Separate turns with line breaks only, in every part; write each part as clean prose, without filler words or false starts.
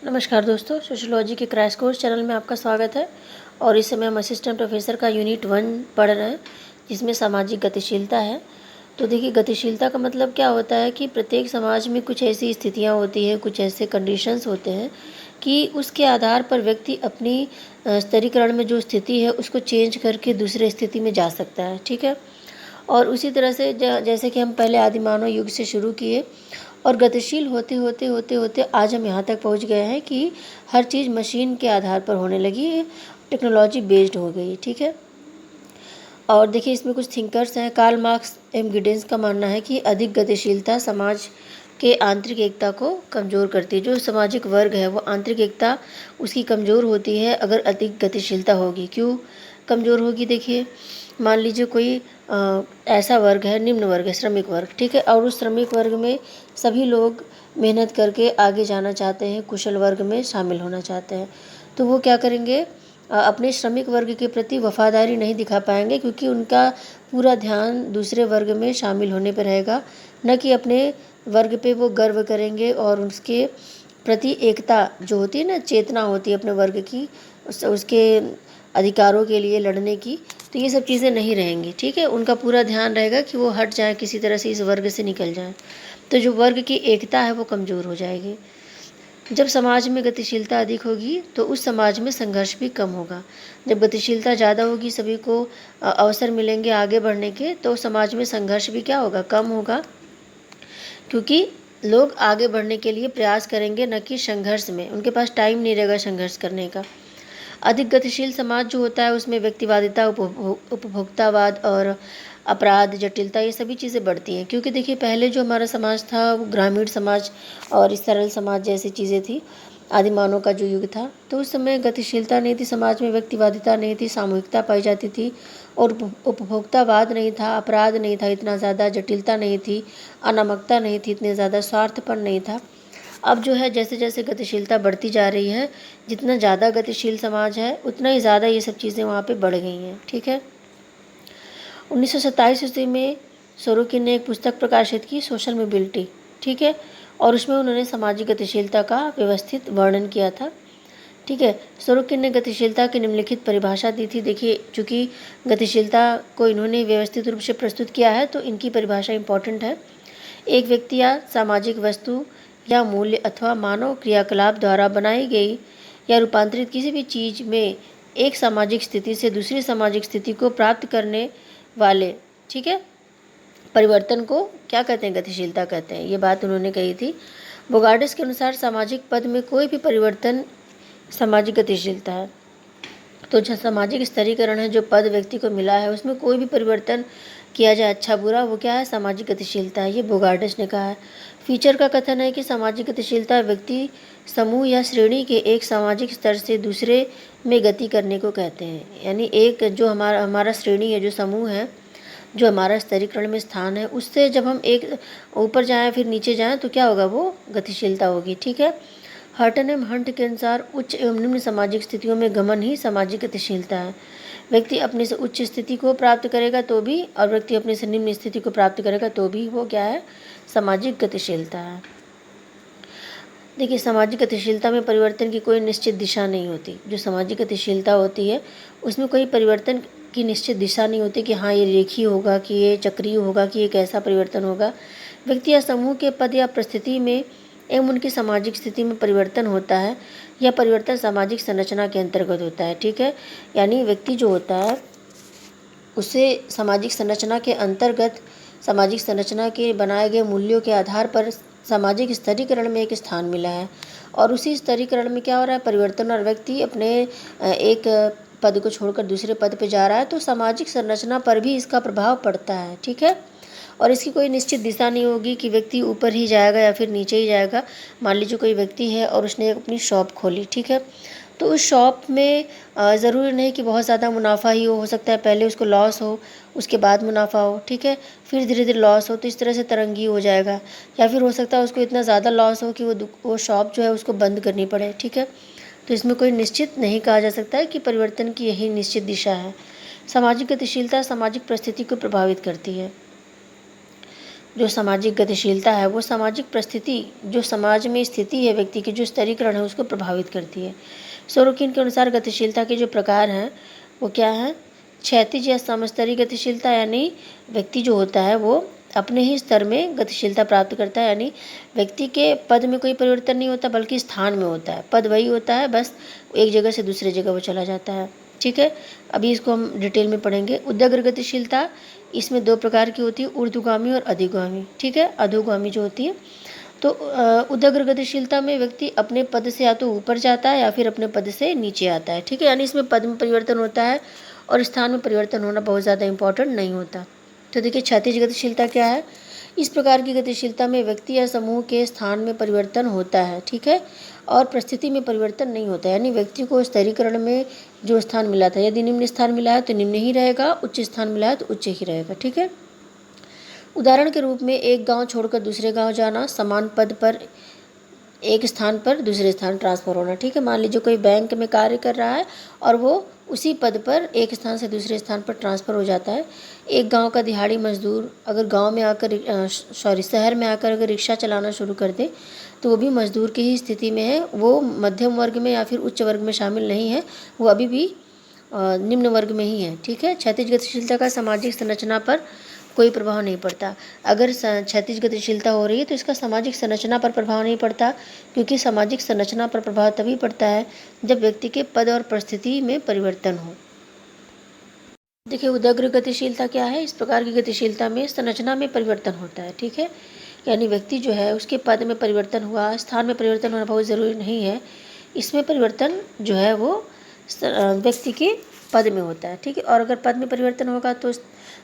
नमस्कार दोस्तों, सोशियोलॉजी के क्रैश कोर्स चैनल में आपका स्वागत है। और इस समय हम असिस्टेंट प्रोफेसर का यूनिट 1 पढ़ रहे हैं, जिसमें सामाजिक गतिशीलता है। तो देखिए, गतिशीलता का मतलब क्या होता है कि प्रत्येक समाज में कुछ ऐसी स्थितियां होती हैं, कुछ ऐसे कंडीशंस होते हैं कि उसके आधार पर व्यक्ति अपनी स्तरीकरण में जो स्थिति है उसको चेंज करके दूसरे स्थिति में जा सकता है। ठीक है। और उसी तरह से जैसे कि हम पहले आदि मानव युग से शुरू किए और गतिशील होते होते होते होते आज हम यहाँ तक पहुँच गए हैं कि हर चीज़ मशीन के आधार पर होने लगी है, टेक्नोलॉजी बेस्ड हो गई। ठीक है। और देखिए, इसमें कुछ थिंकर्स हैं। कार्ल मार्क्स एम गिडेंस का मानना है कि अधिक गतिशीलता समाज के आंतरिक एकता को कमज़ोर करती है। जो सामाजिक वर्ग है वो आंतरिक एकता उसकी कमज़ोर होती है अगर अधिक गतिशीलता होगी। क्यों कमज़ोर होगी? देखिए, मान लीजिए कोई ऐसा वर्ग है, निम्न वर्ग है, श्रमिक वर्ग। ठीक है। और उस श्रमिक वर्ग में सभी लोग मेहनत करके आगे जाना चाहते हैं, कुशल वर्ग में शामिल होना चाहते हैं। तो वो क्या करेंगे? अपने श्रमिक वर्ग के प्रति वफादारी नहीं दिखा पाएंगे, क्योंकि उनका पूरा ध्यान दूसरे वर्ग में शामिल होने पर रहेगा, न कि अपने वर्ग पे वो गर्व करेंगे और उसके प्रति एकता जो होती है ना, चेतना होती है अपने वर्ग की, उसके अधिकारों के लिए लड़ने की, तो ये सब चीज़ें नहीं रहेंगी। ठीक है। उनका पूरा ध्यान रहेगा कि वो हट जाए, किसी तरह से इस वर्ग से निकल जाए। तो जो वर्ग की एकता है वो कमज़ोर हो जाएगी। जब समाज में गतिशीलता अधिक होगी तो उस समाज में संघर्ष भी कम होगा। जब गतिशीलता ज़्यादा होगी, सभी को अवसर मिलेंगे आगे बढ़ने के, तो समाज में संघर्ष भी क्या होगा? कम होगा, क्योंकि लोग आगे बढ़ने के लिए प्रयास करेंगे, न कि संघर्ष में। उनके पास टाइम नहीं रहेगा संघर्ष करने का। अधिक गतिशील समाज जो होता है उसमें व्यक्तिवादिता, उपभोक्तावाद और अपराध, जटिलता, ये सभी चीज़ें बढ़ती हैं। क्योंकि देखिए, पहले जो हमारा समाज था वो ग्रामीण समाज और इस सरल समाज जैसी चीज़ें थी, आदि मानव का जो युग था, तो उस समय गतिशीलता नहीं थी समाज में, व्यक्तिवादिता नहीं थी, सामूहिकता पाई जाती थी और उपभोक्तावाद नहीं था, अपराध नहीं था इतना ज़्यादा, जटिलता नहीं थी, अनामकता नहीं थी इतने ज़्यादा, स्वार्थपन नहीं था। अब जो है, जैसे जैसे गतिशीलता बढ़ती जा रही है, जितना ज़्यादा गतिशील समाज है उतना ही ज़्यादा ये सब चीज़ें वहाँ पे बढ़ गई हैं। ठीक है। 1927 ईस्वी में सोरोकिन ने एक पुस्तक प्रकाशित की, सोशल मोबिलिटी। ठीक है। और उसमें उन्होंने सामाजिक गतिशीलता का व्यवस्थित वर्णन किया था। ठीक है। सोरोकिन ने गतिशीलता की निम्नलिखित परिभाषा दी थी। देखिए, चूँकि गतिशीलता को इन्होंने व्यवस्थित रूप से प्रस्तुत किया है तो इनकी परिभाषा इम्पॉर्टेंट है। एक व्यक्ति या सामाजिक वस्तु या मूल्य अथवा मानव क्रियाकलाप द्वारा बनाई गई या रूपांतरित किसी भी चीज़ में एक सामाजिक स्थिति से दूसरी सामाजिक स्थिति को प्राप्त करने वाले, ठीक है, परिवर्तन को क्या कहते हैं? गतिशीलता कहते हैं। ये बात उन्होंने कही थी। बोगार्डिस के अनुसार सामाजिक पद में कोई भी परिवर्तन सामाजिक गतिशीलता है। तो जो सामाजिक स्तरीकरण है, जो पद व्यक्ति को मिला है, उसमें कोई भी परिवर्तन किया जाए, अच्छा बुरा, वो क्या है? सामाजिक गतिशीलता है। ये बोगार्डिस ने कहा है। फीचर का कथन है कि सामाजिक गतिशीलता व्यक्ति, समूह या श्रेणी के एक सामाजिक स्तर से दूसरे में गति करने को कहते हैं। यानी एक जो हमारा श्रेणी है, जो समूह है, जो हमारा स्तरीकरण में स्थान है, उससे जब हम एक ऊपर जाएं फिर नीचे जाएं तो क्या होगा? वो गतिशीलता होगी। ठीक है। हर्टन एवं हंट के अनुसार उच्च एवं निम्न सामाजिक स्थितियों में गमन ही सामाजिक गतिशीलता है। व्यक्ति अपने से उच्च स्थिति को प्राप्त करेगा तो भी, और व्यक्ति अपने से निम्न स्थिति को प्राप्त करेगा तो भी, वो क्या है? सामाजिक गतिशीलता है। देखिए, सामाजिक गतिशीलता में परिवर्तन की कोई निश्चित दिशा नहीं होती। जो सामाजिक गतिशीलता होती है उसमें कोई परिवर्तन की निश्चित दिशा नहीं होती कि हाँ ये रेखीय होगा, कि ये चक्रीय होगा, कि ये कैसा परिवर्तन होगा। व्यक्ति या समूह के पद या परिस्थिति में एवं उनकी सामाजिक स्थिति में परिवर्तन होता है। यह परिवर्तन सामाजिक संरचना के अंतर्गत होता है। ठीक है। यानी व्यक्ति जो होता है उसे सामाजिक संरचना के अंतर्गत, सामाजिक संरचना के बनाए गए मूल्यों के आधार पर सामाजिक स्तरीकरण में एक स्थान मिला है, और उसी स्तरीकरण में क्या हो रहा है? परिवर्तन। और व्यक्ति अपने एक पद को छोड़कर दूसरे पद पर जा रहा है, तो सामाजिक संरचना पर भी इसका प्रभाव पड़ता है। ठीक है। और इसकी कोई निश्चित दिशा नहीं होगी कि व्यक्ति ऊपर ही जाएगा या फिर नीचे ही जाएगा। मान लीजिए कोई व्यक्ति है और उसने अपनी शॉप खोली। ठीक है। तो उस शॉप में ज़रूरी नहीं कि बहुत ज़्यादा मुनाफा ही हो सकता है पहले उसको लॉस हो, उसके बाद मुनाफा हो। ठीक है। फिर धीरे धीरे लॉस हो, तो इस तरह से तरंगी हो जाएगा। या फिर हो सकता है उसको इतना ज़्यादा लॉस हो कि वो शॉप जो है उसको बंद करनी पड़े। ठीक है। तो इसमें कोई निश्चित नहीं कहा जा सकता है कि परिवर्तन की यही निश्चित दिशा है। सामाजिक गतिशीलता सामाजिक परिस्थिति को प्रभावित करती है। जो सामाजिक गतिशीलता है वो सामाजिक परिस्थिति, जो समाज में स्थिति है व्यक्ति की, जो स्तरीकरण है उसको प्रभावित करती है। सोरोकिन के अनुसार गतिशीलता के जो प्रकार हैं वो क्या हैं? क्षैतिज या समस्तरीय गतिशीलता, यानी व्यक्ति जो होता है वो अपने ही स्तर में गतिशीलता प्राप्त करता है, यानी व्यक्ति के पद में कोई परिवर्तन नहीं होता बल्कि स्थान में होता है। पद वही होता है, बस एक जगह से दूसरी जगह वो चला जाता है। ठीक है, अभी इसको हम डिटेल में पढ़ेंगे। उद्यग्र गतिशीलता, इसमें दो प्रकार की होती है, ऊर्ध्वगामी और अधोगामी। ठीक है, अधोगामी जो होती है, तो उद्यग्र गतिशीलता में व्यक्ति अपने पद से या तो ऊपर जाता है या फिर अपने पद से नीचे आता है। ठीक है, यानी इसमें पद में परिवर्तन होता है और स्थान में परिवर्तन होना बहुत ज़्यादा इंपॉर्टेंट नहीं होता। तो देखिए क्षैतिज गतिशीलता क्या है? इस प्रकार की गतिशीलता में व्यक्ति या समूह के स्थान में परिवर्तन होता है। ठीक है, और परिस्थिति में परिवर्तन नहीं होता, यानी व्यक्ति को स्तरीकरण में जो स्थान मिला था, यदि निम्न स्थान मिला है तो निम्न ही रहेगा, उच्च स्थान मिला है तो उच्च ही रहेगा। ठीक है, उदाहरण के रूप में एक गांव छोड़कर दूसरे गांव जाना, समान पद पर एक स्थान पर दूसरे स्थान ट्रांसफ़र होना। ठीक है, मान लीजिए कोई बैंक में कार्य कर रहा है और वो उसी पद पर एक स्थान से दूसरे स्थान पर ट्रांसफ़र हो जाता है। एक गांव का दिहाड़ी मजदूर अगर गांव में आकर शहर में आकर अगर रिक्शा चलाना शुरू कर दे तो वो भी मजदूर की ही स्थिति में है, वो मध्यम वर्ग में या फिर उच्च वर्ग में शामिल नहीं है, वो अभी भी निम्न वर्ग में ही है। ठीक है, क्षैतिज गतिशीलता का सामाजिक संरचना पर कोई प्रभाव नहीं पड़ता। अगर क्षैतिज गतिशीलता हो रही है तो इसका सामाजिक संरचना पर प्रभाव नहीं पड़ता, क्योंकि सामाजिक संरचना पर प्रभाव तभी पड़ता है जब व्यक्ति के पद और परिस्थिति में परिवर्तन हो। देखिए उदग्र गतिशीलता क्या है? इस प्रकार की गतिशीलता में संरचना में परिवर्तन होता है। ठीक है, यानी व्यक्ति जो है उसके पद में परिवर्तन हुआ, स्थान में परिवर्तन होना बहुत ज़रूरी नहीं है, इसमें परिवर्तन जो है वो व्यक्ति के पद में होता है। ठीक है, और अगर पद में परिवर्तन होगा तो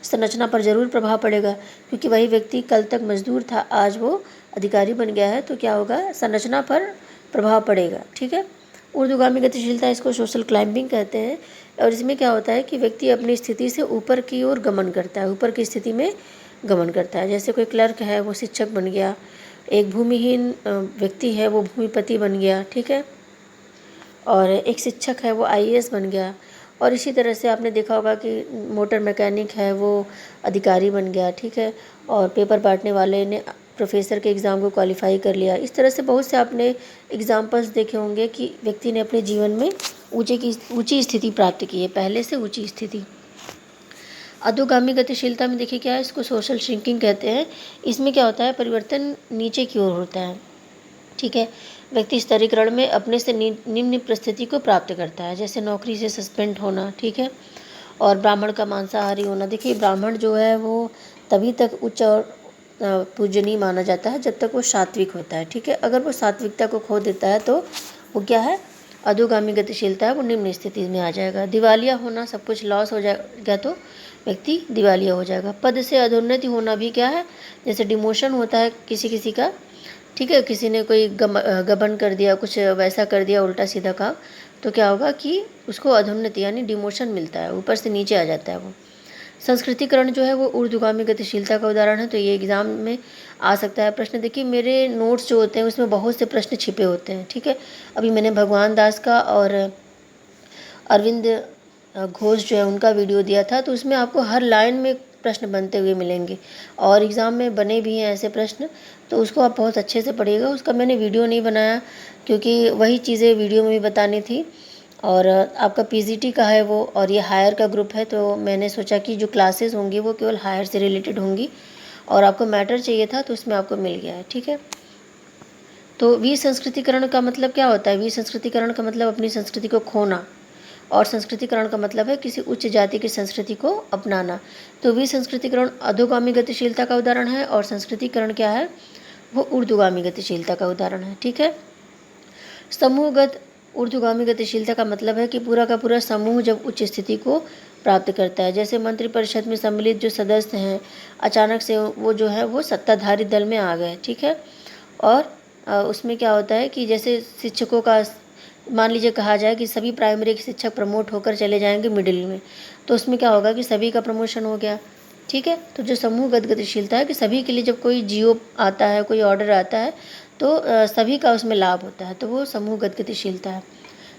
संरचना पर ज़रूर प्रभाव पड़ेगा, क्योंकि वही व्यक्ति कल तक मजदूर था, आज वो अधिकारी बन गया है, तो क्या होगा? संरचना पर प्रभाव पड़ेगा। ठीक है, ऊर्ध्वगामी गतिशीलता, इसको सोशल क्लाइंबिंग कहते हैं, और इसमें क्या होता है कि व्यक्ति अपनी स्थिति से ऊपर की ओर गमन करता है, ऊपर की स्थिति में गमन करता है। जैसे कोई क्लर्क है वो शिक्षक बन गया, एक भूमिहीन व्यक्ति है वो भूमिपति बन गया। ठीक है, और एक शिक्षक है वो आईएएस बन गया, और इसी तरह से आपने देखा होगा कि मोटर मैकेनिक है वो अधिकारी बन गया। ठीक है, और पेपर बांटने वाले ने प्रोफेसर के एग्ज़ाम को क्वालिफाई कर लिया। इस तरह से बहुत से आपने एग्जाम्पल्स देखे होंगे कि व्यक्ति ने अपने जीवन में ऊंची स्थिति प्राप्त की है, पहले से ऊंची स्थिति। अधोगामी गतिशीलता में देखिए क्या है, इसको सोशल श्रिंकिंग कहते हैं। इसमें क्या होता है? परिवर्तन नीचे की ओर होता है। ठीक है, व्यक्ति स्तरीकरण में अपने से निम्न परिस्थिति को प्राप्त करता है, जैसे नौकरी से सस्पेंड होना। ठीक है, और ब्राह्मण का मांसाहारी होना। देखिए ब्राह्मण जो है वो तभी तक उच्च और पूजनीय माना जाता है जब तक वो सात्विक होता है। ठीक है, अगर वो सात्विकता को खो देता है तो वो क्या है? अधोगामी गतिशीलता है, वो निम्न स्थिति में आ जाएगा। दिवालिया होना, सब कुछ लॉस हो जाएगा तो व्यक्ति दिवालिया हो जाएगा। पद से अधोन्नति होना भी क्या है? जैसे डिमोशन होता है किसी किसी का। ठीक है, किसी ने कोई गबन कर दिया, कुछ वैसा कर दिया उल्टा सीधा काम, तो क्या होगा कि उसको अधोन्नति यानी डिमोशन मिलता है, ऊपर से नीचे आ जाता है वो। संस्कृतिकरण जो है वो ऊर्ध्वगामी गतिशीलता का उदाहरण है, तो ये एग्ज़ाम में आ सकता है प्रश्न। देखिए मेरे नोट्स जो होते हैं उसमें बहुत से प्रश्न छिपे होते हैं। ठीक है, अभी मैंने भगवान दास का और अरविंद घोष जो है उनका वीडियो दिया था, तो उसमें आपको हर लाइन में प्रश्न बनते हुए मिलेंगे, और एग्ज़ाम में बने भी हैं ऐसे प्रश्न, तो उसको आप बहुत अच्छे से पढ़िएगा। उसका मैंने वीडियो नहीं बनाया क्योंकि वही चीज़ें वीडियो में भी बतानी थी, और आपका पीजीटी का है वो, और ये हायर का ग्रुप है, तो मैंने सोचा कि जो क्लासेस होंगी वो केवल हायर से रिलेटेड होंगी, और आपको मैटर चाहिए था तो उसमें आपको मिल गया है। ठीक है, तो विसंस्कृतिकरण का मतलब क्या होता है? विसंस्कृतिकरण का मतलब अपनी संस्कृति को खोना, और संस्कृतिकरण का मतलब है किसी उच्च जाति की संस्कृति को अपनाना। तो विसंस्कृतिकरण अधोगामी गतिशीलता का उदाहरण है, और संस्कृतिकरण क्या है? वो ऊर्ध्वगामी गतिशीलता का उदाहरण है। ठीक है, समूहगत ऊर्ध्वगामी गतिशीलता का मतलब है कि पूरा का पूरा समूह जब उच्च स्थिति को प्राप्त करता है, जैसे मंत्रिपरिषद में सम्मिलित जो सदस्य हैं अचानक से वो जो है वो सत्ताधारी दल में आ गए। ठीक है, और उसमें क्या होता है कि जैसे शिक्षकों का, मान लीजिए कहा जाए कि सभी प्राइमरी के शिक्षक प्रमोट होकर चले जाएंगे मिडिल में, तो उसमें क्या होगा कि सभी का प्रमोशन हो गया। ठीक है, तो जो समूहगत गतिशीलता है कि सभी के लिए जब कोई जियो आता है, कोई ऑर्डर आता है, तो सभी का उसमें लाभ होता है, तो वो समूहगत गतिशीलता है।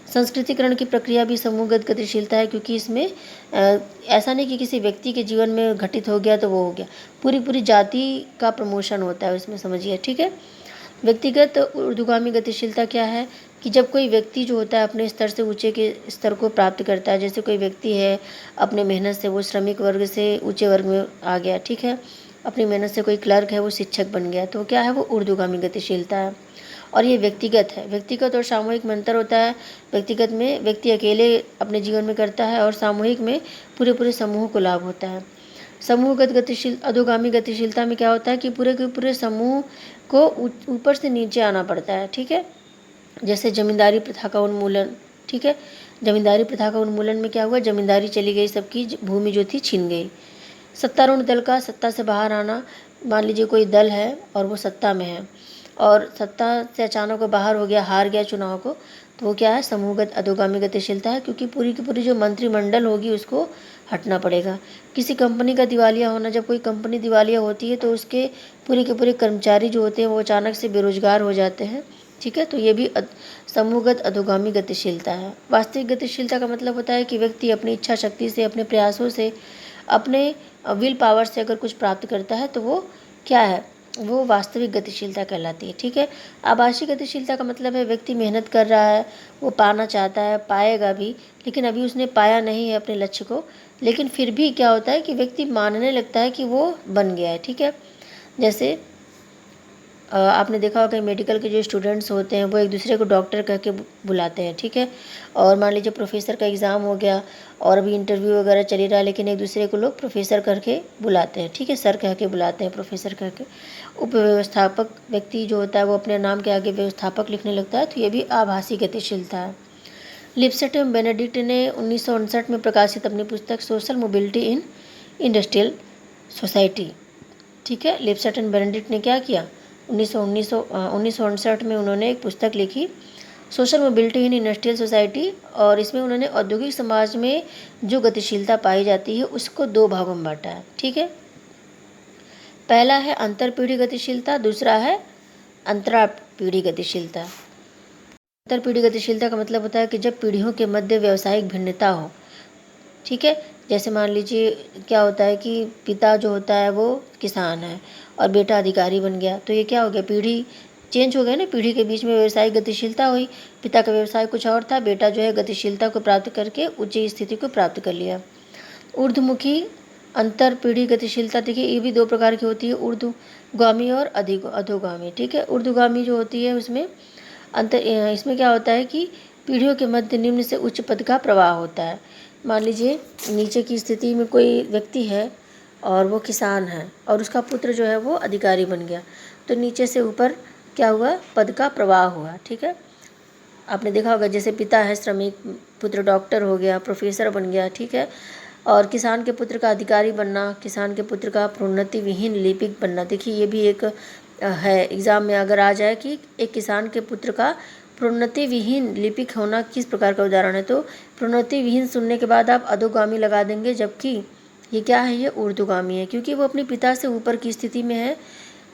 संस्कृतिकरण की प्रक्रिया भी समूहगत गतिशीलता है, क्योंकि इसमें ऐसा नहीं कि किसी व्यक्ति के जीवन में घटित हो गया तो वो हो गया, पूरी पूरी जाति का प्रमोशन होता है उसमें, समझिए। ठीक है। व्यक्तिगत ऊर्ध्वगामी गतिशीलता क्या है कि जब कोई व्यक्ति जो होता है अपने स्तर से ऊंचे के स्तर को प्राप्त करता है, जैसे कोई व्यक्ति है अपने मेहनत से वो श्रमिक वर्ग से ऊंचे वर्ग में आ गया, ठीक है, अपनी मेहनत से कोई क्लर्क है वो शिक्षक बन गया, तो क्या है वो ऊर्ध्वगामी गतिशीलता है। और ये व्यक्तिगत है। व्यक्तिगत और सामूहिक में अंतर होता है। व्यक्तिगत में व्यक्ति अकेले अपने जीवन में करता है और सामूहिक में पूरे पूरे समूह को लाभ होता है। समूहगत गतिशील अधोगामी गतिशीलता में क्या होता है कि पूरे के पूरे समूह को ऊपर से नीचे आना पड़ता है। ठीक है। जैसे जमींदारी प्रथा का उन्मूलन। ठीक है। जमींदारी प्रथा का उन्मूलन में क्या हुआ, जमींदारी चली गई, सबकी भूमि जो थी छीन गई। सत्तारूढ़ दल का सत्ता से बाहर आना। मान लीजिए कोई दल है और वो सत्ता में है और सत्ता से अचानक वो बाहर हो गया, हार गया चुनाव को, तो वो क्या है, समूहगत अधोगामी गतिशीलता है, क्योंकि पूरी की पूरी जो मंत्रिमंडल होगी उसको हटना पड़ेगा। किसी कंपनी का दिवालिया होना। जब कोई कंपनी दिवालिया होती है तो उसके पूरे के पूरे कर्मचारी जो होते हैं वो अचानक से बेरोजगार हो जाते हैं। ठीक है। तो ये भी समूहगत अधोगामी गतिशीलता है। वास्तविक गतिशीलता का मतलब होता है कि व्यक्ति अपनी इच्छा शक्ति से, अपने प्रयासों से, अपने विल पावर से अगर कुछ प्राप्त करता है तो वो क्या है, वो वास्तविक गतिशीलता कहलाती है। ठीक है। आभासी गतिशीलता का मतलब है व्यक्ति मेहनत कर रहा है, वो पाना चाहता है, पाएगा भी, लेकिन अभी उसने पाया नहीं है अपने लक्ष्य को, लेकिन फिर भी क्या होता है कि व्यक्ति मानने लगता है कि वो बन गया है। ठीक है। जैसे आपने देखा होगा मेडिकल के जो स्टूडेंट्स होते हैं वो एक दूसरे को डॉक्टर कह के बुलाते हैं। ठीक है। और मान लीजिए प्रोफेसर का एग्ज़ाम हो गया और अभी इंटरव्यू वगैरह चली रहा है, लेकिन एक दूसरे को लोग प्रोफेसर करके बुलाते हैं। ठीक है। सर कह के बुलाते हैं, प्रोफेसर कह के। उपव्यवस्थापक व्यक्ति जो होता है वो अपने नाम के आगे व्यवस्थापक लिखने लगता है, तो ये भी आभासी गतिशीलता है। लिप्सेट एवं बेनेडिक्ट ने 1959 में प्रकाशित अपनी पुस्तक social mobility in industrial society. ठीक है। लिप्सेट एंड बेनेडिक्ट ने क्या किया, 1959 में उन्होंने एक पुस्तक लिखी social mobility in industrial society, और इसमें उन्होंने औद्योगिक समाज में जो गतिशीलता पाई जाती है उसको दो भागों में बांटा है। ठीक है। पहला है अंतरपीढ़ी गतिशीलता, दूसरा है अंतरापीढ़ी गतिशीलता। अंतरपीढ़ी गतिशीलता का मतलब होता है कि जब पीढ़ियों के मध्य व्यावसायिक भिन्नता हो। ठीक है। जैसे मान लीजिए क्या होता है कि पिता जो होता है वो किसान है और बेटा अधिकारी बन गया, तो ये क्या हो गया, पीढ़ी चेंज हो गई ना, पीढ़ी के बीच में व्यवसायिक गतिशीलता हुई। पिता का व्यवसाय कुछ और था, बेटा जो है गतिशीलता को प्राप्त करके उच्च स्थिति को प्राप्त कर लिया। ऊर्ध्वमुखी अंतरपीढ़ी गतिशीलता, देखिए ये भी दो प्रकार की होती है, ऊर्ध्वगामी और अधोगामी। ठीक है। ऊर्ध्वगामी जो होती है उसमें इसमें क्या होता है कि पीढ़ियों के मध्य निम्न से उच्च पद का प्रवाह होता है। मान लीजिए नीचे की स्थिति में कोई व्यक्ति है और वो किसान है और उसका पुत्र जो है वो अधिकारी बन गया, तो नीचे से ऊपर क्या हुआ, पद का प्रवाह हुआ। ठीक है। आपने देखा होगा जैसे पिता है श्रमिक, पुत्र डॉक्टर हो गया, प्रोफेसर बन गया। ठीक है। और किसान के पुत्र का अधिकारी बनना, किसान के पुत्र का प्रोन्नति विहीन लिपिक बनना। देखिए ये भी एक है, एग्ज़ाम में अगर आ जाए कि एक किसान के पुत्र का प्रोन्नति विहीन लिपिक होना किस प्रकार का उदाहरण है, तो प्रोन्नति विहीन सुनने के बाद आप अधोगामी लगा देंगे, जबकि ये क्या है, ये ऊर्ध्वगामी है, क्योंकि वो अपने पिता से ऊपर की स्थिति में है।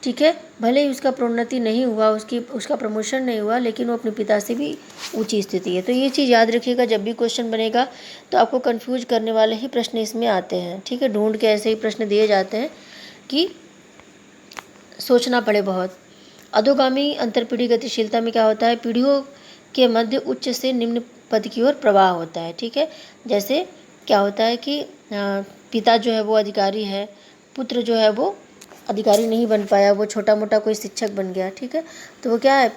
ठीक है। भले ही उसका प्रोन्नति नहीं हुआ, उसका प्रमोशन नहीं हुआ, लेकिन वो अपने पिता से भी ऊंची स्थिति है। तो ये चीज़ याद रखिएगा, जब भी क्वेश्चन बनेगा तो आपको कंफ्यूज करने वाले ही प्रश्न इसमें आते हैं। ठीक है। ढूंढ के ऐसे ही प्रश्न दिए जाते हैं कि सोचना पड़े बहुत। अधोगामी अंतरपीढ़ी गतिशीलता में क्या होता है, पीढ़ियों के मध्य उच्च से निम्न पद की ओर प्रवाह होता है। ठीक है। जैसे क्या होता है कि पिता जो है वो अधिकारी है, पुत्र जो है वो अधिकारी नहीं बन पाया, वो छोटा मोटा कोई शिक्षक बन गया। ठीक है। तो वो क्या है,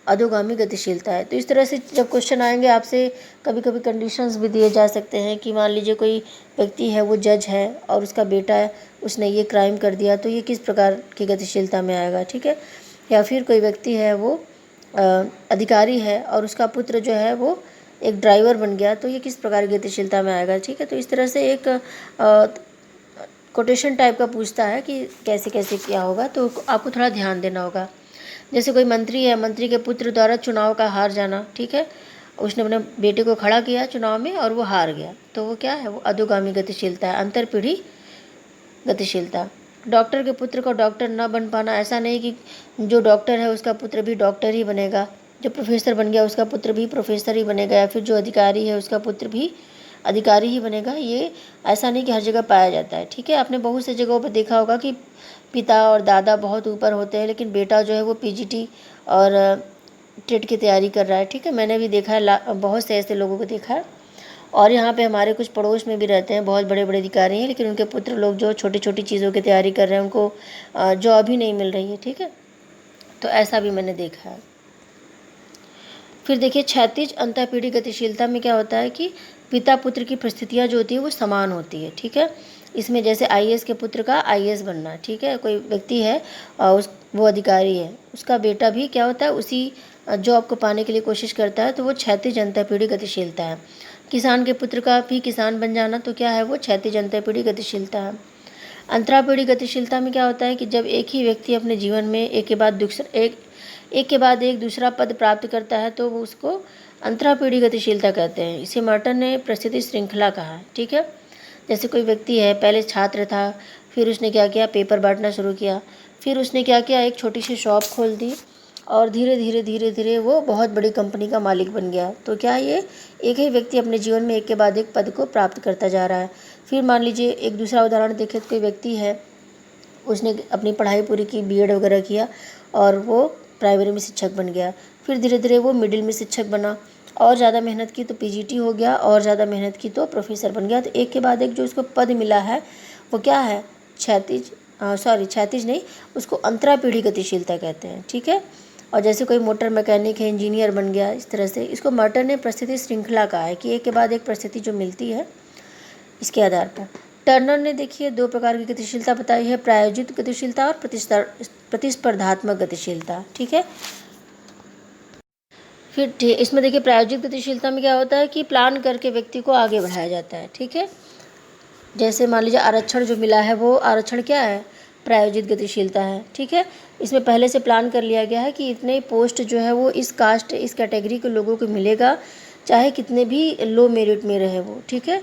अधोगामी गतिशीलता है। तो इस तरह से जब क्वेश्चन आएंगे आपसे कभी कभी कंडीशंस भी दिए जा सकते हैं कि मान लीजिए कोई व्यक्ति है वो जज है और उसका बेटा है उसने ये क्राइम कर दिया, तो ये किस प्रकार की गतिशीलता में आएगा। ठीक है। या फिर कोई व्यक्ति है वो अधिकारी है और उसका पुत्र जो है वो एक ड्राइवर बन गया, तो ये किस प्रकार की गतिशीलता में आएगा। ठीक है। तो इस तरह से एक कोटेशन टाइप का पूछता है कि कैसे कैसे क्या होगा, तो आपको थोड़ा ध्यान देना होगा। जैसे कोई मंत्री है, मंत्री के पुत्र द्वारा चुनाव का हार जाना। ठीक है। उसने अपने बेटे को खड़ा किया चुनाव में और वो हार गया, तो वो क्या है, वो अधोगामी गतिशीलता है, अंतरपीढ़ी गतिशीलता। डॉक्टर के पुत्र को डॉक्टर न बन पाना, ऐसा नहीं कि जो डॉक्टर है उसका पुत्र भी डॉक्टर ही बनेगा। जो प्रोफेसर बन गया उसका पुत्र भी प्रोफेसर ही बनेगा, या फिर जो अधिकारी है उसका पुत्र भी अधिकारी ही बनेगा। ये ऐसा नहीं कि हर जगह पाया जाता है, ठीक है। आपने बहुत से जगहों पर देखा होगा कि पिता और दादा बहुत ऊपर होते हैं, लेकिन बेटा जो है वो पीजीटी और टेट की तैयारी कर रहा है, ठीक है। मैंने भी देखा है, बहुत से ऐसे लोगों को देखा है। और यहाँ पे हमारे कुछ पड़ोस में भी रहते हैं, बहुत बड़े बड़े अधिकारी हैं, लेकिन उनके पुत्र लोग जो छोटी छोटी चीज़ों की तैयारी कर रहे हैं, उनको जॉब ही नहीं मिल रही है, ठीक है। तो ऐसा भी मैंने देखा है। फिर देखिए, क्षैतिज अंतःपीढ़ी गतिशीलता में क्या होता है कि पिता पुत्र की परिस्थितियाँ जो होती है वो समान होती है, ठीक है। इसमें जैसे आईएएस के पुत्र का आईएएस बनना, ठीक है, कोई व्यक्ति है वो अधिकारी है, उसका बेटा भी क्या होता है उसी जॉब को पाने के लिए कोशिश करता है, तो वो क्षैतिज अंतःपीढ़ी गतिशीलता है। किसान के पुत्र का भी किसान बन जाना, तो क्या है वो क्षैतिज अंतःपीढ़ी गतिशीलता है। अंतरापीढ़ी गतिशीलता में क्या होता है कि जब एक ही व्यक्ति अपने जीवन में एक के बाद एक दूसरा पद प्राप्त करता है, तो वो उसको अंतरापीढ़ी गतिशीलता कहते हैं। इसे मर्टन ने परिस्थिति श्रृंखला कहा है, ठीक है। जैसे कोई व्यक्ति है, पहले छात्र था, फिर उसने क्या किया, पेपर बांटना शुरू किया, फिर उसने क्या किया, एक छोटी सी शॉप खोल दी, और धीरे धीरे वो बहुत बड़ी कंपनी का मालिक बन गया। तो क्या ये एक ही व्यक्ति अपने जीवन में एक के बाद एक पद को प्राप्त करता जा रहा है। फिर मान लीजिए एक दूसरा उदाहरण देखें, तो कोई व्यक्ति है, उसने अपनी पढ़ाई पूरी की, बीएड वगैरह किया, और वो प्राइमरी में शिक्षक बन गया। फिर धीरे धीरे वो मिडिल में शिक्षक बना, और ज़्यादा मेहनत की तो पीजीटी हो गया, और ज़्यादा मेहनत की तो प्रोफेसर बन गया। तो एक के बाद एक जो उसको पद मिला है वो क्या है, क्षैतिज नहीं, उसको अंतरापीढ़ी गतिशीलता कहते हैं, ठीक है। और जैसे कोई मोटर मैकेनिक है, इंजीनियर बन गया, इस तरह से इसको मर्टन ने परिस्थिति श्रृंखला कहा है कि एक के बाद एक परिस्थिति जो मिलती है इसके आधार पर। टर्नर ने देखिए 2 प्रकार की गतिशीलता बताई है, प्रायोजित गतिशीलता और प्रतिस्पर्धात्मक गतिशीलता, ठीक है। फिर इसमें देखिए प्रायोजित गतिशीलता में क्या होता है कि प्लान करके व्यक्ति को आगे बढ़ाया जाता है, ठीक है। जैसे मान लीजिए आरक्षण जो मिला है, वो आरक्षण क्या है, प्रायोजित गतिशीलता है, ठीक है। इसमें पहले से प्लान कर लिया गया है कि इतने पोस्ट जो है वो इस कास्ट, इस कैटेगरी के लोगों को मिलेगा, चाहे कितने भी लो मेरिट में रहे वो, ठीक है।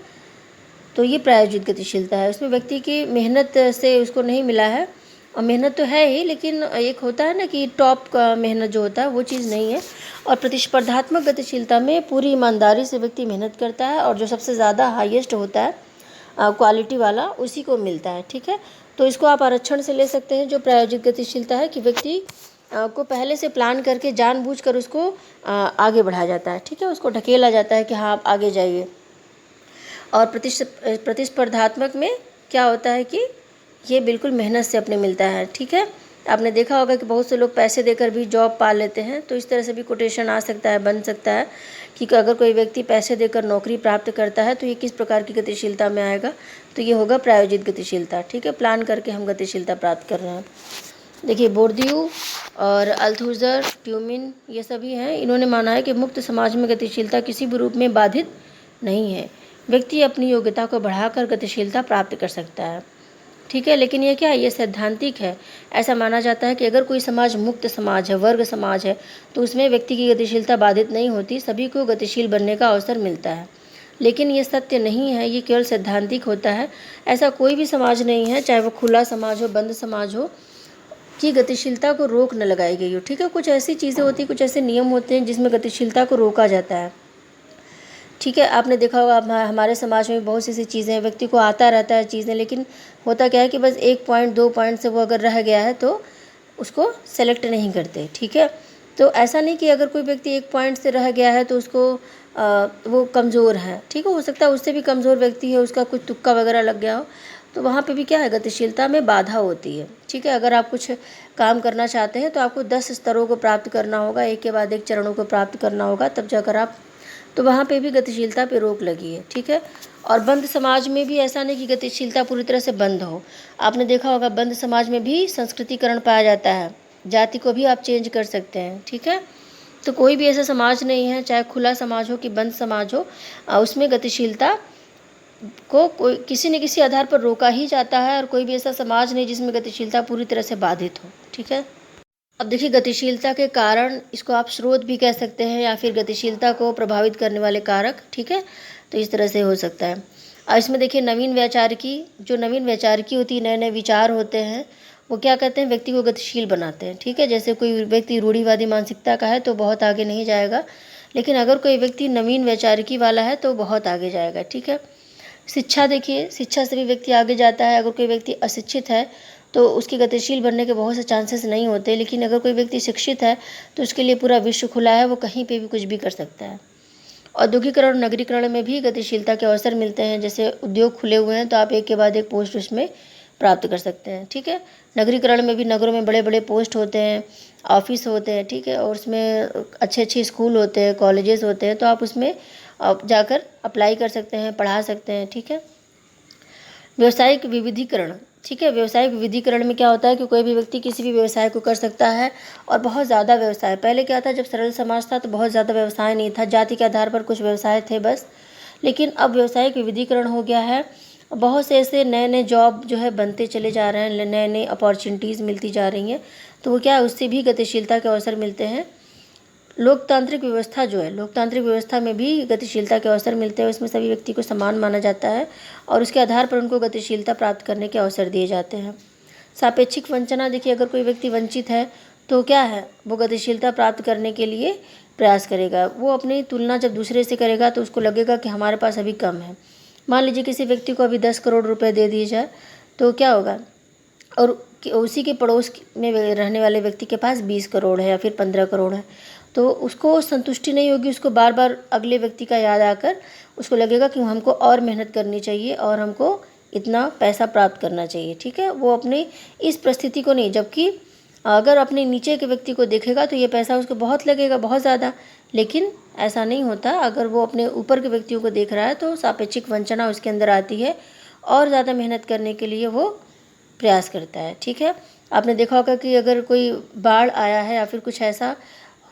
तो ये प्रायोजित गतिशीलता है। उसमें व्यक्ति की मेहनत से उसको नहीं मिला है, और मेहनत तो है ही, लेकिन एक होता है ना कि टॉप का मेहनत जो होता है वो चीज़ नहीं है। और प्रतिस्पर्धात्मक गतिशीलता में पूरी ईमानदारी से व्यक्ति मेहनत करता है, और जो सबसे ज़्यादा हाईएस्ट होता है क्वालिटी वाला, उसी को मिलता है, ठीक है। तो इसको आप आरक्षण से ले सकते हैं। जो प्रायोजित गतिशीलता है कि व्यक्ति को पहले से प्लान करके जानबूझकर उसको आगे बढ़ाया जाता है, ठीक है, उसको ढकेला जाता है कि हाँ आप आगे जाइए। और प्रतिस्पर्धात्मक में क्या होता है कि ये बिल्कुल मेहनत से अपने मिलता है, ठीक है। आपने देखा होगा कि बहुत से लोग पैसे देकर भी जॉब पा लेते हैं, तो इस तरह से भी कोटेशन आ सकता है, बन सकता है कि अगर कोई व्यक्ति पैसे देकर नौकरी प्राप्त करता है तो ये किस प्रकार की गतिशीलता में आएगा, तो ये होगा प्रायोजित गतिशीलता, ठीक है। प्लान करके हम गतिशीलता प्राप्त कर रहे हैं। देखिए बोर्दियू और अल्थुज़र, ट्यूमिन, ये सभी हैं, इन्होंने माना है कि मुक्त समाज में गतिशीलता किसी भी रूप में बाधित नहीं है। व्यक्ति अपनी योग्यता को बढ़ाकर गतिशीलता प्राप्त कर सकता है, ठीक है। लेकिन ये क्या है, ये सैद्धांतिक है। ऐसा माना जाता है कि अगर कोई समाज मुक्त समाज है, वर्ग समाज है, तो उसमें व्यक्ति की गतिशीलता बाधित नहीं होती, सभी को गतिशील बनने का अवसर मिलता है। लेकिन ये सत्य नहीं है, ये केवल सैद्धांतिक होता है। ऐसा कोई भी समाज नहीं है, चाहे वो खुला समाज हो, बंद समाज हो, कि गतिशीलता को रोक न लगाई गई हो, ठीक है। कुछ ऐसी चीज़ें होती हैं, कुछ ऐसे नियम होते हैं जिसमें गतिशीलता को रोका जाता है, ठीक है। आपने देखा होगा हमारे समाज में बहुत सी ऐसी चीज़ें हैं, व्यक्ति को आता रहता है चीज़ें, लेकिन होता क्या है कि बस 1 पॉइंट 2 पॉइंट से वो अगर रह गया है तो उसको सेलेक्ट नहीं करते, ठीक है। तो ऐसा नहीं कि अगर कोई व्यक्ति 1 पॉइंट से रह गया है तो उसको वो कमज़ोर है, ठीक है। हो सकता है उससे भी कमज़ोर व्यक्ति है, उसका कुछ तुक्का वगैरह लग गया हो, तो वहाँ पे भी क्या है, गतिशीलता में बाधा होती है, ठीक है। अगर आप कुछ काम करना चाहते हैं तो आपको 10 स्तरों को प्राप्त करना होगा, एक के बाद एक चरणों को प्राप्त करना होगा, तब जाकर आप, तो वहाँ पे भी गतिशीलता पे रोक लगी है, ठीक है। और बंद समाज में भी ऐसा नहीं कि गतिशीलता पूरी तरह से बंद हो। आपने देखा होगा बंद समाज में भी संस्कृतिकरण पाया जाता है, जाति को भी आप चेंज कर सकते हैं, ठीक है। तो कोई भी ऐसा समाज नहीं है, चाहे खुला समाज हो कि बंद समाज हो, उसमें गतिशीलता को कोई किसी न किसी आधार पर रोका ही जाता है, और कोई भी ऐसा समाज नहीं जिसमें गतिशीलता पूरी तरह से बाधित हो, ठीक है। अब देखिए गतिशीलता के कारण, इसको आप स्रोत भी कह सकते हैं, या फिर गतिशीलता को प्रभावित करने वाले कारक, ठीक है। तो इस तरह से हो सकता है। और इसमें देखिए नवीन वैचारिकी, जो नवीन वैचारिकी होती है, नए नए विचार होते हैं, वो क्या करते हैं, व्यक्ति को गतिशील बनाते हैं। ठीक है, जैसे कोई व्यक्ति रूढ़िवादी मानसिकता का है तो बहुत आगे नहीं जाएगा, लेकिन अगर कोई व्यक्ति नवीन वैचारिकी वाला है तो बहुत आगे जाएगा। ठीक है, शिक्षा देखिए, शिक्षा से भी व्यक्ति आगे जाता है। अगर कोई व्यक्ति अशिक्षित है तो उसके गतिशील बनने के बहुत से चांसेस नहीं होते, लेकिन अगर कोई व्यक्ति शिक्षित है तो उसके लिए पूरा विश्व खुला है, वो कहीं पे भी कुछ भी कर सकता है। औद्योगिकरण और नगरीकरण में भी गतिशीलता के अवसर मिलते हैं। जैसे उद्योग खुले हुए हैं तो आप एक के बाद एक पोस्ट उसमें प्राप्त कर सकते हैं। ठीक है, नगरीकरण में भी नगरों में बड़े बड़े पोस्ट होते हैं, ऑफिस होते हैं। ठीक है, और उसमें अच्छे अच्छे स्कूल होते हैं, कॉलेजेस होते हैं, तो आप उसमें जाकर अप्लाई कर सकते हैं, पढ़ा सकते हैं। ठीक है, व्यवसायिक विविधीकरण। ठीक है, व्यवसायिक विविधीकरण में क्या होता है कि कोई भी व्यक्ति किसी भी व्यवसाय को कर सकता है, और बहुत ज़्यादा व्यवसाय। पहले क्या था, जब सरल समाज था तो बहुत ज़्यादा व्यवसाय नहीं था, जाति के आधार पर कुछ व्यवसाय थे बस। लेकिन अब व्यवसायिक विविधीकरण हो गया है, बहुत से ऐसे नए नए जॉब जो है बनते चले जा रहे हैं, नए नए अपॉर्चुनिटीज़ मिलती जा रही हैं, तो वो क्या है, उससे भी गतिशीलता के अवसर मिलते हैं। लोकतांत्रिक व्यवस्था जो है, लोकतांत्रिक व्यवस्था में भी गतिशीलता के अवसर मिलते हैं। उसमें सभी व्यक्ति को समान माना जाता है और उसके आधार पर उनको गतिशीलता प्राप्त करने के अवसर दिए जाते हैं। सापेक्षिक वंचना देखिए, अगर कोई व्यक्ति वंचित है तो क्या है, वो गतिशीलता प्राप्त करने के लिए प्रयास करेगा। वो अपनी तुलना जब दूसरे से करेगा तो उसको लगेगा कि हमारे पास अभी कम है। मान लीजिए किसी व्यक्ति को अभी 10 करोड़ रुपए दे दिए जाए तो क्या होगा, और उसी के पड़ोस में रहने वाले व्यक्ति के पास 20 करोड़ है या फिर 15 करोड़ है, तो उसको संतुष्टि नहीं होगी। उसको बार बार अगले व्यक्ति का याद आकर उसको लगेगा कि हमको और मेहनत करनी चाहिए और हमको इतना पैसा प्राप्त करना चाहिए। ठीक है, वो अपनी इस परिस्थिति को नहीं, जबकि अगर अपने नीचे के व्यक्ति को देखेगा तो ये पैसा उसको बहुत लगेगा, बहुत ज़्यादा, लेकिन ऐसा नहीं होता। अगर वो अपने ऊपर के व्यक्तियों को देख रहा है तो सापेक्षिक वंचना उसके अंदर आती है और ज़्यादा मेहनत करने के लिए वो प्रयास करता है। ठीक है, आपने देखा होगा कि अगर कोई बाढ़ आया है या फिर कुछ ऐसा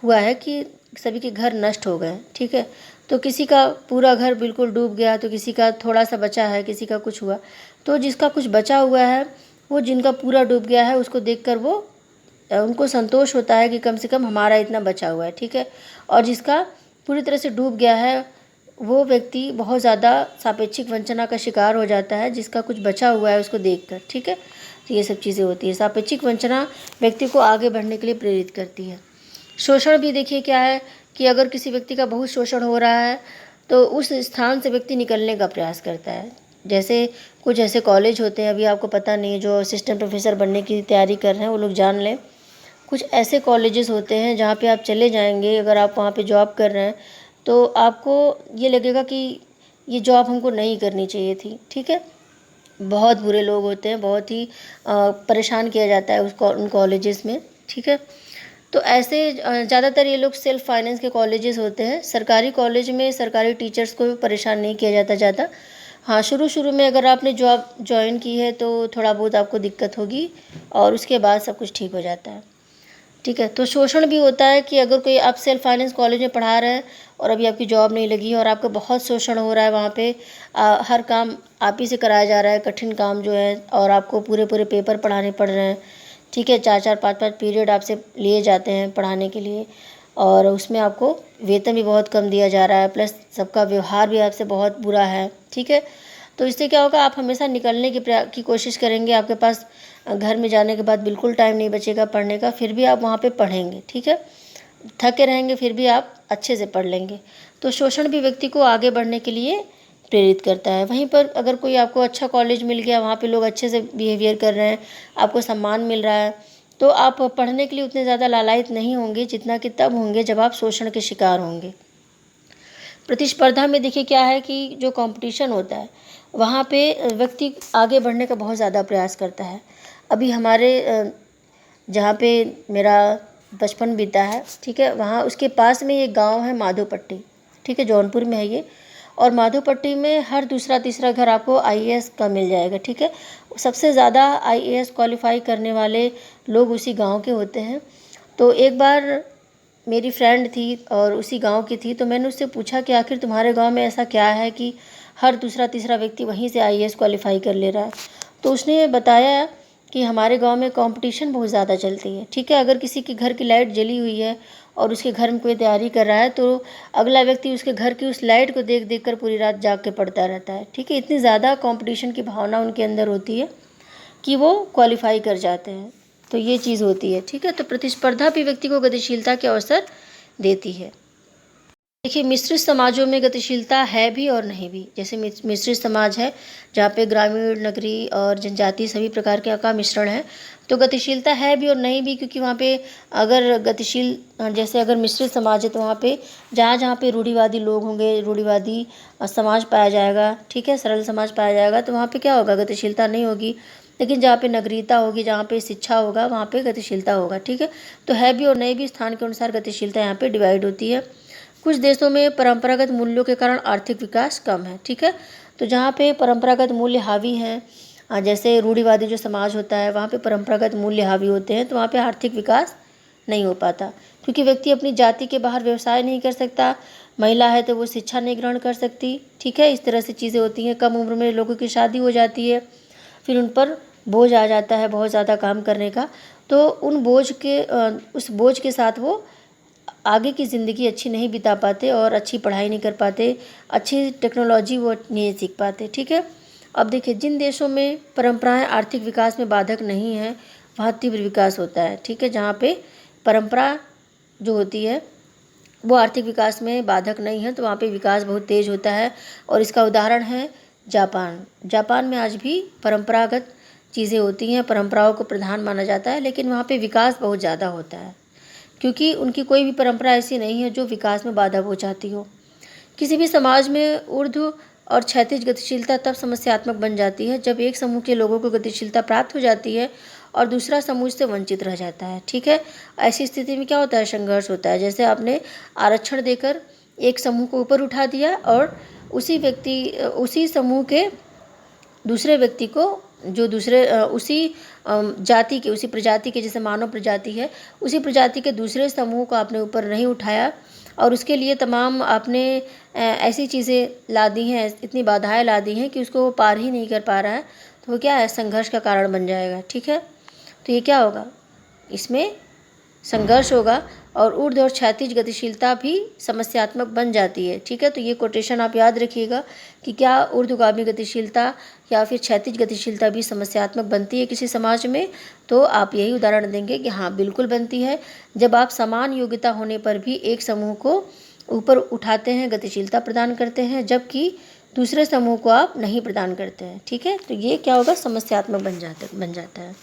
हुआ है कि सभी के घर नष्ट हो गए, ठीक है, तो किसी का पूरा घर बिल्कुल डूब गया, तो किसी का थोड़ा सा बचा है, किसी का कुछ हुआ, तो जिसका कुछ बचा हुआ है वो जिनका पूरा डूब गया है उसको देखकर वो उनको संतोष होता है कि कम से कम हमारा इतना बचा हुआ है। ठीक है, और जिसका पूरी तरह से डूब गया है वो व्यक्ति बहुत ज़्यादा सापेक्षिक वंचना का शिकार हो जाता है, जिसका कुछ बचा हुआ है उसको देखकर। ठीक है, तो ये सब चीज़ें होती है। सापेक्षिक वंचना व्यक्ति को आगे बढ़ने के लिए प्रेरित करती है। शोषण भी देखिए क्या है कि अगर किसी व्यक्ति का बहुत शोषण हो रहा है तो उस स्थान से व्यक्ति निकलने का प्रयास करता है। जैसे कुछ ऐसे कॉलेज होते हैं, अभी आपको पता नहीं है, जो असिस्टेंट प्रोफेसर बनने की तैयारी कर रहे हैं वो लोग जान लें, कुछ ऐसे कॉलेजेस होते हैं जहाँ पे आप चले जाएंगे, अगर आप वहाँ पे जॉब कर रहे हैं तो आपको ये लगेगा कि ये जॉब हमको नहीं करनी चाहिए थी। ठीक है, बहुत बुरे लोग होते हैं, बहुत ही परेशान किया जाता है उसको उन कॉलेजेस में। ठीक है, तो ऐसे ज़्यादातर ये लोग सेल्फ फाइनेंस के कॉलेजेस होते हैं। सरकारी कॉलेज में सरकारी टीचर्स को भी परेशान नहीं किया जाता ज़्यादा। हाँ, शुरू शुरू में अगर आपने जॉब ज्वाइन की है तो थोड़ा बहुत आपको दिक्कत होगी और उसके बाद सब कुछ ठीक हो जाता है। ठीक है, तो शोषण भी होता है कि अगर कोई आप सेल्फ फाइनेंस कॉलेज में पढ़ा रहे हैं और अभी आपकी जॉब नहीं लगी और आपका बहुत शोषण हो रहा है वहाँ पे, हर काम आप ही से कराया जा रहा है, कठिन काम जो है, और आपको पूरे पूरे पेपर पढ़ाने पड़ रहे हैं। ठीक है, 4-4 5-5 पीरियड आपसे लिए जाते हैं पढ़ाने के लिए, और उसमें आपको वेतन भी बहुत कम दिया जा रहा है, प्लस सबका व्यवहार भी आपसे बहुत बुरा है। ठीक है, तो इससे क्या होगा, आप हमेशा निकलने की कोशिश करेंगे। आपके पास घर में जाने के बाद बिल्कुल टाइम नहीं बचेगा पढ़ने का, फिर भी आप वहाँ पे पढ़ेंगे। ठीक है, थके रहेंगे फिर भी आप अच्छे से पढ़ लेंगे। तो शोषण भी व्यक्ति को आगे बढ़ने के लिए प्रेरित करता है। वहीं पर अगर कोई आपको अच्छा कॉलेज मिल गया, वहाँ पे लोग अच्छे से बिहेवियर कर रहे हैं, आपको सम्मान मिल रहा है, तो आप पढ़ने के लिए उतने ज़्यादा लालायित नहीं होंगे जितना कि तब होंगे जब आप शोषण के शिकार होंगे। प्रतिस्पर्धा में देखिए क्या है कि जो कंपटीशन होता है वहाँ पे व्यक्ति आगे बढ़ने का बहुत ज़्यादा प्रयास करता है। अभी हमारे जहाँ पे मेरा बचपन बीता है, ठीक है, वहाँ उसके पास में एक गांव है माधोपट्टी। ठीक है, जौनपुर में है ये, और माधोपट्टी में हर दूसरा तीसरा घर आपको आईएएस का मिल जाएगा। ठीक है, सबसे ज़्यादा आईएएस क्वालिफाई करने वाले लोग उसी गांव के होते हैं। तो एक बार मेरी फ्रेंड थी और उसी गांव की थी, तो मैंने उससे पूछा कि आखिर तुम्हारे गांव में ऐसा क्या है कि हर दूसरा तीसरा व्यक्ति वहीं से आईएएस क्वालिफाई कर ले रहा है। तो उसने बताया कि हमारे गांव में कंपटीशन बहुत ज़्यादा चलती है। ठीक है, अगर किसी के घर की लाइट जली हुई है और उसके घर में कोई तैयारी कर रहा है तो अगला व्यक्ति उसके घर की उस लाइट को देख देख कर पूरी रात जाग के पढ़ता रहता है। ठीक है, इतनी ज़्यादा कंपटीशन की भावना उनके अंदर होती है। कि वो क्वालिफाई कर जाते हैं। तो ये चीज़ होती है, ठीक है। तो प्रतिस्पर्धा भी व्यक्ति को गतिशीलता के अवसर देती है। देखिए, मिश्रित समाजों में गतिशीलता है भी और नहीं भी। जैसे मिश्रित समाज है जहाँ पे ग्रामीण, नगरीय और जनजातीय सभी प्रकार के का मिश्रण है, तो गतिशीलता है भी और नहीं भी, क्योंकि वहाँ पे अगर गतिशील जैसे अगर मिश्रित समाज है तो वहाँ पे जहाँ जहाँ पे रूढ़िवादी लोग होंगे, रूढ़िवादी समाज पाया जाएगा, ठीक है, सरल समाज पाया जाएगा, तो वहाँ पे क्या होगा, गतिशीलता नहीं होगी। लेकिन जहाँ पे नगरीयता होगी, जहाँ पे शिक्षा होगा, वहाँ पे गतिशीलता होगा, ठीक है। तो है भी और नहीं भी, स्थान के अनुसार गतिशीलता यहाँ पे डिवाइड होती है। कुछ देशों में परंपरागत मूल्यों के कारण आर्थिक विकास कम है, ठीक है। तो जहाँ पे परंपरागत मूल्य हावी हैं, जैसे रूढ़िवादी जो समाज होता है वहाँ पे परंपरागत मूल्य हावी होते हैं, तो वहाँ पे आर्थिक विकास नहीं हो पाता, क्योंकि व्यक्ति अपनी जाति के बाहर व्यवसाय नहीं कर सकता, महिला है तो वो शिक्षा नहीं ग्रहण कर सकती, ठीक है। इस तरह से चीज़ें होती हैं। कम उम्र में लोगों की शादी हो जाती है, फिर उन पर बोझ आ जाता है बहुत ज़्यादा काम करने का, तो उस बोझ के साथ वो आगे की ज़िंदगी अच्छी नहीं बिता पाते और अच्छी पढ़ाई नहीं कर पाते, अच्छी टेक्नोलॉजी वो नहीं सीख पाते, ठीक है। अब देखिए, जिन देशों में परंपराएं आर्थिक विकास में बाधक नहीं है वहाँ तीव्र विकास होता है, ठीक है। जहाँ पे परंपरा जो होती है वो आर्थिक विकास में बाधक नहीं है, तो वहाँ पे विकास बहुत तेज़ होता है। और इसका उदाहरण है जापान। जापान में आज भी परंपरागत चीज़ें होती हैं, परंपराओं को प्रधान माना जाता है, लेकिन वहाँ पे विकास बहुत ज़्यादा होता है, क्योंकि उनकी कोई भी परंपरा ऐसी नहीं है जो विकास में बाधा पहुंचाती हो। किसी भी समाज में ऊर्ध्व और क्षैतिज गतिशीलता तब समस्यात्मक बन जाती है जब एक समूह के लोगों को गतिशीलता प्राप्त हो जाती है और दूसरा समूह इससे वंचित रह जाता है, ठीक है। ऐसी स्थिति में क्या होता है, संघर्ष होता है। जैसे आपने आरक्षण देकर एक समूह को ऊपर उठा दिया और उसी समूह के दूसरे व्यक्ति को, जो उसी जाति के, उसी प्रजाति के, जैसे मानव प्रजाति है, उसी प्रजाति के दूसरे समूह को आपने ऊपर नहीं उठाया और उसके लिए तमाम आपने ऐसी चीज़ें ला दी हैं, इतनी बाधाएं ला दी हैं कि उसको वो पार ही नहीं कर पा रहा है, तो वो क्या है, संघर्ष का कारण बन जाएगा, ठीक है। तो ये क्या होगा, इसमें संघर्ष होगा और ऊर्ध्व और क्षैतिज गतिशीलता भी समस्यात्मक बन जाती है, ठीक है। तो ये कोटेशन आप याद रखिएगा कि क्या ऊर्ध्वगामी गतिशीलता या फिर क्षैतिज गतिशीलता भी समस्यात्मक बनती है किसी समाज में, तो आप यही उदाहरण देंगे कि हाँ बिल्कुल बनती है। जब आप समान योग्यता होने पर भी एक समूह को ऊपर उठाते हैं, गतिशीलता प्रदान करते हैं, जबकि दूसरे समूह को आप नहीं प्रदान करते हैं, ठीक है। तो ये क्या होगा, समस्यात्मक बन जाता है।